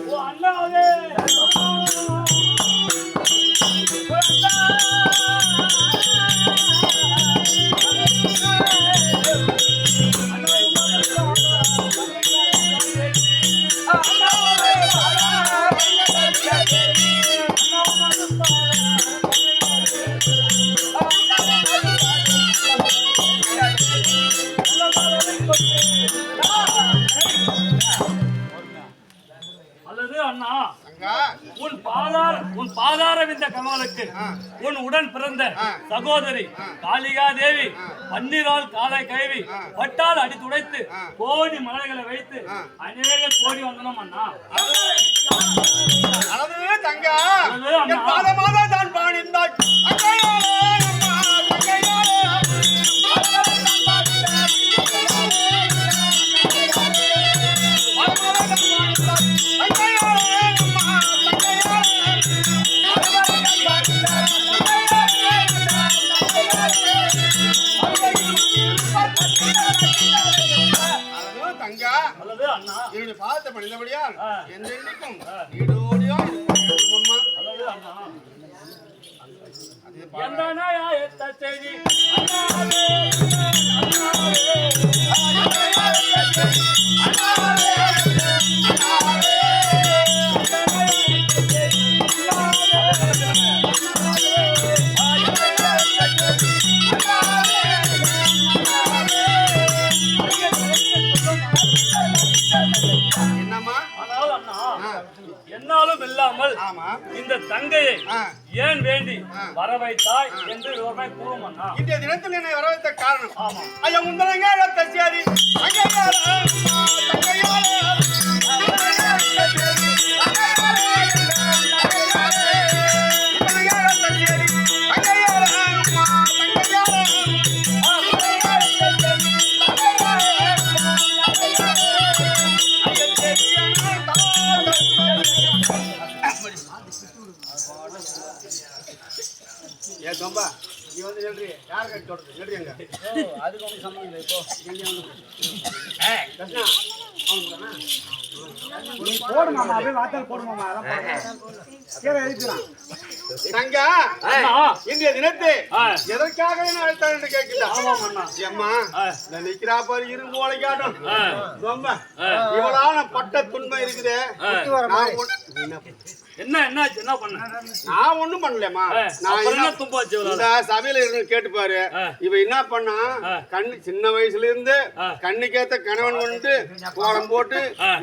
ஓ அண்ணாவே அண்ணா உன் பாதார விந்த கமலுக்கு உன் உடன் பிறந்த சகோதரி காளிகா தேவி பன்னீரால் காலை கைவி பட்டால் அடி துடைத்து கோடி மலைகளை வைத்து அநேக கோடி வந்தனம் அண்ணா. தங்கா தான் பாணிந்தாய் என்னுடைய பாதத்தை பணிந்தபடியால் என்றென்றைக்கும் ஈடோடியோ என்னாலும் இல்லாமல் இந்த தங்கையை ஏன் வேண்டி வர வைத்தாய் என்று கூறும் அண்ணா. இன்றைய தினத்தில் என்னை வர வைத்த காரணம் ஐயா முந்தனங்க தச்சியாரி ரொம்ப நீ வந்து சொல்றீ யார் கட்டி தொடர்ந்து சொல்றீங்க அதுக்கு ஒன்றும் சம்பந்தம் இல்லை இப்போ போடுமாமா அப்படியே வார்த்தை போடுமாமா இன்றைய தினத்தை எதற்காக என்ன அழைத்தார் என்று கேட்கிறேன். அம்மா இந்த நிக்கிறா பாரு இரும்பு உழைக்காட்டும் ரொம்ப இவளான பட்ட துன்பம் இருக்குது. என்ன என்னாச்சு என்ன பண்ண? நான் ஒண்ணும் பண்ணலமா. நான் என்ன தும்பாச்சு இந்த சபையில இருந்து கேட்டுப்பாரு. இவ என்ன பண்ணா கண்ணு சின்ன வயசுல இருந்து கண்ணுக்கேத்த கணவன் வந்துட்டு கோலம் போட்டு